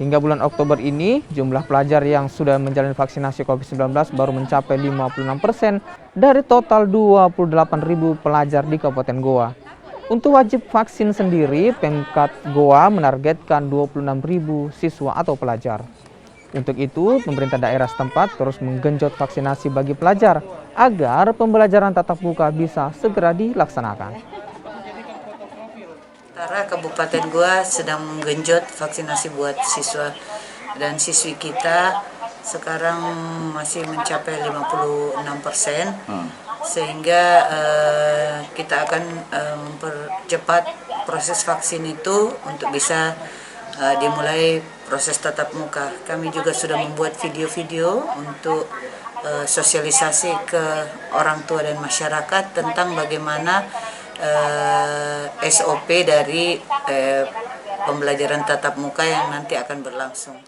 Hingga bulan Oktober ini, jumlah pelajar yang sudah menjalani vaksinasi COVID-19 baru mencapai 56% dari total 28.000 pelajar di Kabupaten Goa. Untuk wajib vaksin sendiri, Pemkab Goa menargetkan 26.000 siswa atau pelajar. Untuk itu, pemerintah daerah setempat terus menggenjot vaksinasi bagi pelajar agar pembelajaran tatap muka bisa segera dilaksanakan. Kabupaten Goa sedang menggenjot vaksinasi buat siswa dan siswi kita sekarang masih mencapai 56%, sehingga kita akan mempercepat proses vaksin itu untuk bisa dimulai proses tatap muka. Kami juga sudah membuat video-video untuk sosialisasi ke orang tua dan masyarakat tentang bagaimana SOP dari pembelajaran tatap muka yang nanti akan berlangsung.